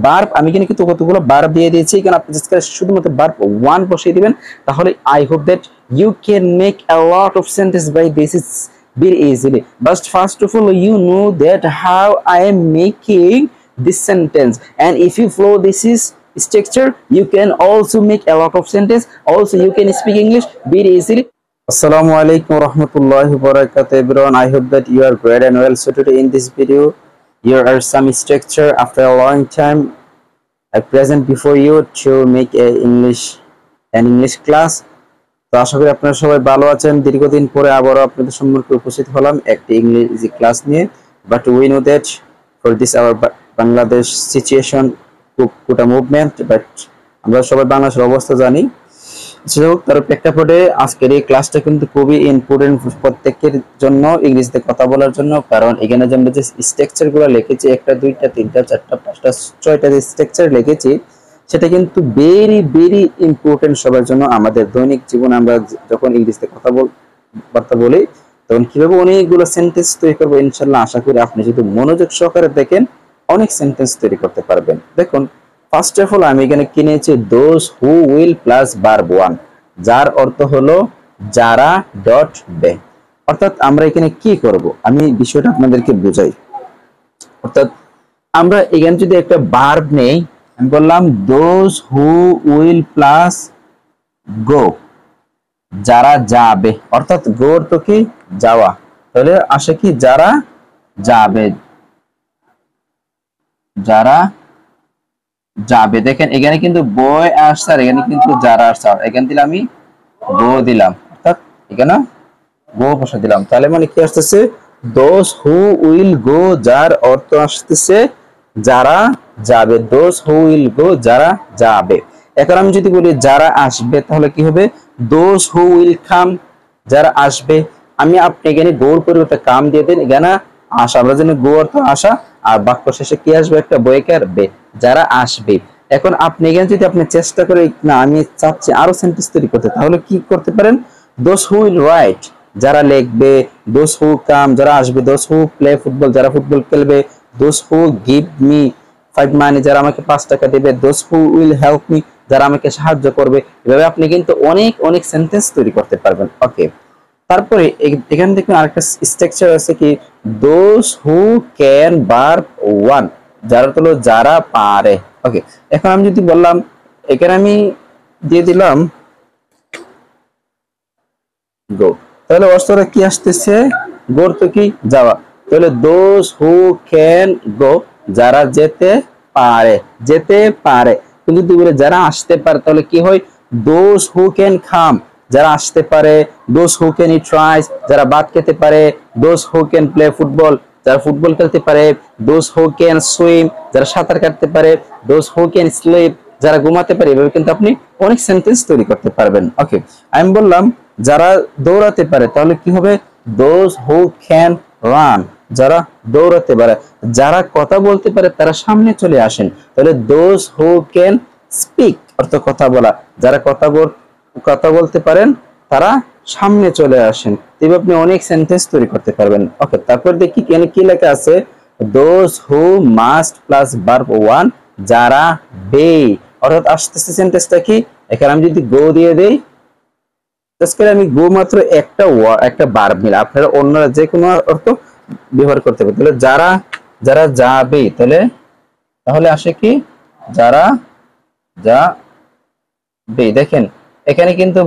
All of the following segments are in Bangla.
ভার্ব আমি এখানে কিন্তু কতগুলো ভার্ব দিয়ে দিয়েছি, কারণ আপনি জাস্ট শুধুমাত্র ভার্ব ওয়ান বসিয়ে দিবেন, তাহলে I hope that you can make a lot of sentence by this is very easily. But first of all, you know that how I am making this sentence, and if you follow this is structure, you can also make a lot of sentence. Also, you can speak English very easily. Assalamu alaikum warahmatullahi wabarakatuh, everyone. I hope that you are great and well. So today in this video, here are some structure after a long time I present before you to make an English class. তো আশা করি আপনারা সবাই ভালো আছেন। দীর্ঘদিন পরে আবারও আপনাদের সম্মুখে উপস্থিত হলাম একটি ইংরেজি ক্লাস নিয়ে। But we know that for this our Bangladesh situation put a movement, but আমরা সবাই বাংলাদেশের অবস্থা জানি। যাই হোক, তার প্রেক্ষাপটে আজকের এই ক্লাসটা কিন্তু খুবই ইম্পর্টেন্ট প্রত্যেকের জন্য ইংরেজিতে কথা বলার জন্য, কারণ এখানে যে আমরা যে স্ট্রাকচারগুলো লিখেছি, একটা দুইটা তিনটা চারটা পাঁচটা ছয়টা যে স্ট্রাকচার লিখেছি, সেটা কিন্তু ভেরি ভেরি ইম্পর্টেন্ট সবার জন্য। আমাদের দৈনিক জীবনে আমরা যখন ইংরেজিতে কথাবার্তা বলি, তখন কিভাবে অনেকগুলো সেন্টেন্স তৈরি করবো, ইনশাল্লাহ আশা করি আপনি যদি মনোযোগ সহকারে দেখেন অনেক সেন্টেন্স তৈরি করতে পারবেন। দেখুন, ফার্স্ট অফ অল আমি এখানে কি নিয়েছি, those who will plus verb one, যার অর্থ হলো যারা ডট বে। অর্থাৎ আমরা এখানে কি করব, আমি বিষয়টা আপনাদেরকে বুঝাই। অর্থাৎ আমরা এখানে যদি একটা ভার্ব নেই, আমি বললাম দোজ হু উইল প্লাস গো, যারা যাবে, অর্থাৎ গো অর্থ কি যাওয়া, তাহলে আসে কি যারা যাবে, যারা যাবে। দেখেন এখানে কিন্তু বয় আসছে আর এখানে কিন্তু যারা আসছে, এখান থেকে আমি গো দিলাম, অর্থাৎ এখানে গো বসে দিলাম, তাহলে মানে কি আসতেছে, দোজ হু উইল গো, যার অর্থ আসতেছে যারা যাবে, দোজ হু উইল গো, যারা যাবে। এখন আমি যদি বলি যারা আসবে, তাহলে কি হবে, দোজ হু উইল কাম, যারা আসবে। আমি আপনি এখানে গোর পরিবর্তে কাম দিয়ে দেন, এখানে আসা, আমরা জানি গো অর্থ আসা, আর বাক্য শেষে কি আসবে, একটা বয়কার বে, যারা আসবে। এখন আপনি এখানে যদি আপনি চেষ্টা করে, না আমি চাচ্ছি আরো সেন্টেন্স তৈরি করতে, তাহলে কি করতে পারেন, দোজ হু উইল রাইট, যারা লিখবে, দোজ হু কাম, যারা আসবে, দোজ হু প্লে ফুটবল, যারা ফুটবল খেলবে, দোজ হু গিভ মি 5 মানি, যারা আমাকে 5 টাকা দেবে, those who will help me, যারা আমাকে সাহায্য করবে। এভাবে আপনি কিন্তু অনেক অনেক সেন্টেন্স তৈরি করতে পারবেন। ওকে, তারপরে এখান থেকে আরেকটা স্ট্রাকচার আছে কি, those who can verb one, যারা হলো যারা পারে। ওকে, এখন আমি যদি বললাম, এখানে আমি দিয়ে দিলাম গো, তাহলে অর্থটা কি আসতেছে, গোর তো কি যাওয়া, তাহলে দোজ হু ক্যান গো, যারা যেতে পারে, যেতে পারে। কিন্তু যদি বলে যারা আসতে পারে, তাহলে কি হয়, দোজ হু ক্যান কাম, যারা আসতে পারে, those who can eat rice, যারা ভাত খেতে পারে, those who can play football, যারা ফুটবল খেলতে পারে, দোজ হু ক্যান সুইম, যারা সাঁতার কাটতে পারে, দোজ হু ক্যান স্লিপ, যারা ঘুমাতে পারে। এভাবে কিন্তু আপনি অনেক সেন্টেন্স তৈরি করতে পারবেন। ওকে, আমি বললাম যারা দৌড়াতে পারে, তাহলে কি হবে, দোজ হু ক্যান রান, যারা দৌড়াতে পারে। যারা কথা বলতে পারে তারা সামনে চলে আসেন, তাহলে দোজ হু ক্যান স্পিক, অর্থ কথা বলা, যারা কথা বলতে পারেন তারা সামনে চলে আসেন। তবে আপনি অনেক সেন্টেন্স তৈরি করতে পারবেন। ওকে, তারপর দেখি এখানে কি লেখা আছে, those who must plus verb one, যারা বে, অর্থাৎ আসতেছে সেন্টেন্সটা কি, এখানে আমি যদি গো দিয়ে দেই, আমি গো মাত্র একটা ভার্ব নিলাম, আপনারা অন্যরা যে কোনো অর্থ ব্যবহার করতে পারেন। তাহলে যারা যারা যাবে, তাহলে আসে কি, যারা যাবে। দেখেন এখানে কিন্তু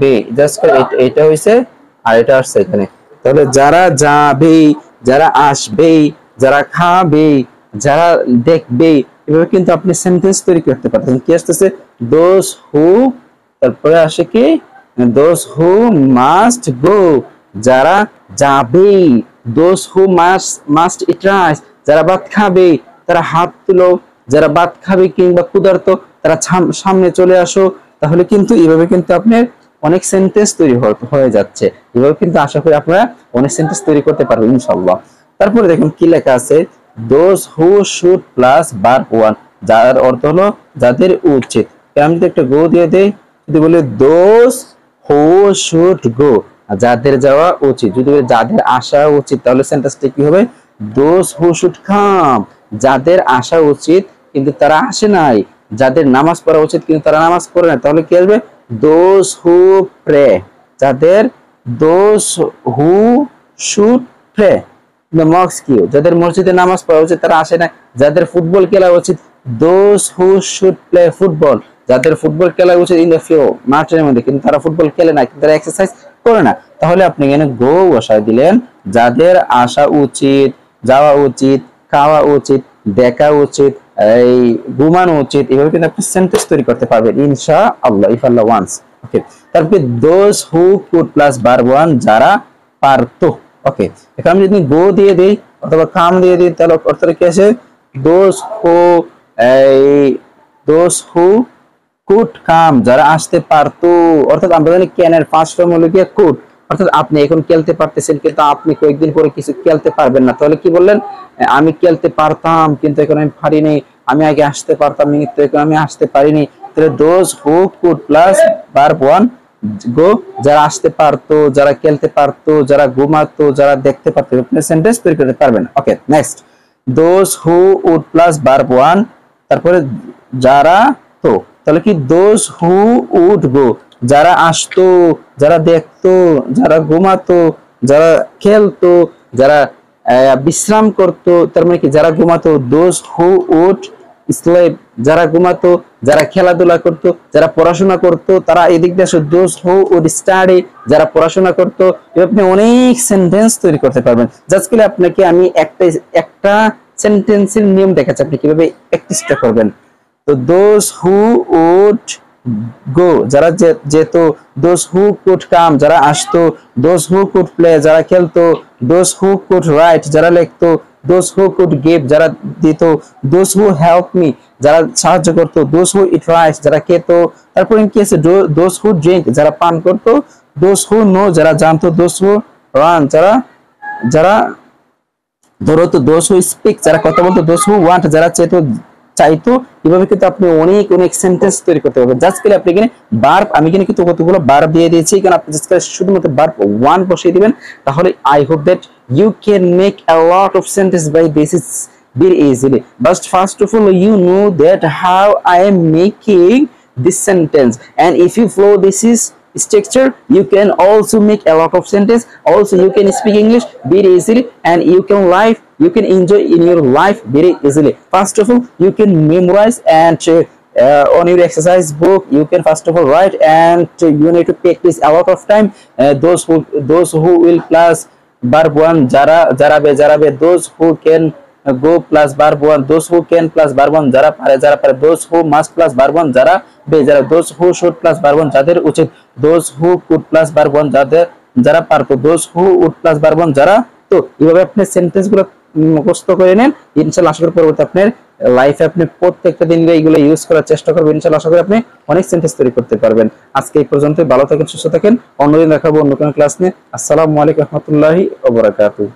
বে জাস্ট এটা হইছে আর এটা আসছে এখানে, তাহলে যারা যাবে, যারা আসবে, যারা খাবে, যারা দেখবে। এভাবে কিন্তু আপনি সেন্টেন্স তৈরি করতে পারতেন। কি আসতেছে, দোজ হু, তারপরে আসে কি, দোজ হু মাস্ট গো, যারা যাবে, those who must eat rice, যারা ভাত খাবে তারা হাত তুলো, যারা ভাত খাবে কিংবা ক্ষুধার্ত তারা সামনে চলে আসো। তাহলে কিন্তু এইভাবে কিন্তু আপনার অনেক সেন্টেন্স তৈরি হয়ে যাচ্ছে। এভাবে কিন্তু আশা করি আপনারা অনেক সেন্টেন্স তৈরি করতে পারবেন ইনশাআল্লাহ। তারপরে দেখুন কি লেখা আছে, those who should plus verb one, যার অর্থ হলো যাদের উচিত। আমি যদি একটা গো দিয়ে দেই, যদি বলি দোজ হু শুড গো, যাদের যাওয়া উচিত। যদি যাদের আসা উচিত, তাহলে সেন্টেন্সটা কি হবে, দোজ হু শুড কাম, যাদের আসা উচিত কিন্তু তারা আসে নাই, যাদের নামাজ পড়া উচিত কিন্তু তারা নামাজ পড়ে না, তাহলে কি আসবে? দোজ হু প্রে, যাদের those who should pray the mosque, যাদের মসজিদে নামাজ পড়া উচিত তারা আসে না, যাদের ফুটবল খেলা উচিত those who should play football, যাদের ফুটবল খেলা উচিত ইন দ্য ফিল্ড, মাঠের মধ্যে, কিন্তু তারা ফুটবল খেলে না, কিন্তু তারা এক্সারসাইজ করে না। তাহলে আপনি এখানে গো বসায় দিলেন, যাদের আসা উচিত, যাওয়া উচিত, খাওয়া উচিত, দেখা উচিত, এই ঘুমানো উচিত, এভাবে কিন্তু আপনি সেন্টেন্স তৈরি করতে পারবেন ইনশাআল্লাহ, ইফ আল্লাহ ওয়ান্টস। ওকে, তারপরে those who could plus verb one, যারা পারতো। ওকে, এখন আমি যদি গো দিয়ে দিই অথবা কাম দিয়ে দিই তাহলে অর্থটা কি আসে? দোজ হু, এই দোজ হু কুড কাম, যারা আসতে পারতো। অর্থাৎ আমরা জানি ক্যান এর ফার্স্ট ফর্ম হলো কি কুড, অর্থাৎ আপনি এখন খেলতে পারতেছেন কিন্তু আপনি কয়েকদিন পরে কিছু খেলতে পারবেন না, তাহলে কি বললেন? আমি খেলতে পারতাম কিন্তু এখন আমি পারিনি, আমি আগে আসতে পারতাম কিন্তু এখন আমি আসতে পারিনি। তাহলে those who could plus verb one go, যারা আসতে পারতো, যারা খেলতে পারতো, যারা ঘুমাতো, যারা দেখতে পারতো, আপনি সেন্টেন্স তৈরি করতে পারবেন। Okay, next those who would plus verb one, তারপরে যারা তো, তাহলে কি দোজ হু উড গো, যারা আসতো, যারা দেখতো, যারা ঘুমাতো, যারা খেলতো, যারা বিশ্রাম করতো, তার মানে কি যারা ঘুমাতো, দোজ হু উড স্লেপ, যারা ঘুমাতো, যারা খেলাধুলা করতো, যারা পড়াশোনা করতো, তারা এদিক দিয়ে আসে দোজ হু উড স্টাডি, যারা পড়াশোনা করতো। আপনি অনেক সেন্টেন্স তৈরি করতে পারবেন। জাস্ট করে আপনাকে আমি একটা সেন্টেন্সের নিয়ম দেখাচ্ছি, আপনি কিভাবে প্র্যাকটিসটা করবেন। তো দোজ হু উড গো, যারা যেত, দোজ হু কুড কাম, যারা আসতো, দোজ হু কুড প্লে, যারা খেলতো, দোজ হু কুড রাইট, যারা লিখতো, দোজ হু কুড গিভ, যারা দিত, দোজ হু হেল্প মি, যারা সাহায্য করতো, দোজ হু ইট রাইট, যারা খেত। তারপরে কি আছে? দোজ হু ড্রিঙ্ক, যারা পান করতো, দোজ হু নো, যারা জানতো, দোজ হু রান, যারা যারা ধরতো, দোজ হু স্পিক, যারা কথা বলতো, দোজ হু ওয়ান্ট, যারা চাইতো। এভাবে কিন্তু আপনি অনেক অনেক সেন্টেন্স তৈরি করতে পারবেন। জাস্ট করে আপনি এখানে ভার্ব, আমি এখানে কিন্তু কতগুলো ভার্ব দিয়ে দিয়েছি, কারণ আপনি জাস্ট করে শুধুমাত্র ভার্ব ওয়ান বসিয়ে দিবেন, তাহলে I hope that you can make a lot of sentences by this is very easily. But first of all, you know that how I am making this sentence, and if you follow this is structure, you can also make a lot of sentence. Also, you can speak English very easily, and you can enjoy in your life very easily. First of all, you can memorize, and on your exercise book you can first of all write, and you need to practice a lot of time. Those who will plus verb one, jara be, those who can go plus verb one, those who can plus verb one, jara pare, those who must plus verb one, jara be, those who should plus verb one, jader uchit, those who could plus verb one, যারা পারতো, those who would plus verb one, যারা তো। এইভাবে আপনি সেন্টেন্স গুলো মুখস্থ করে নেন, ইনশাআল্লাহ আশা করি পরবর্তী আপনার লাইফে আপনি প্রত্যেকটা দিন এগুলো ইউজ করার চেষ্টা করবেন, ইনশাআল্লাহ আশা করি আপনি অনেক সেন্টেন্স তৈরি করতে পারবেন। আজকে এই পর্যন্তই, ভালো থাকেন, সুস্থ থাকেন, অন্যদিন দেখাবো অন্য কোনো ক্লাস নিয়ে। আসসালামু আলাইকুম ওয়া রাহমাতুল্লাহি ওয়া বারাকাতুহু।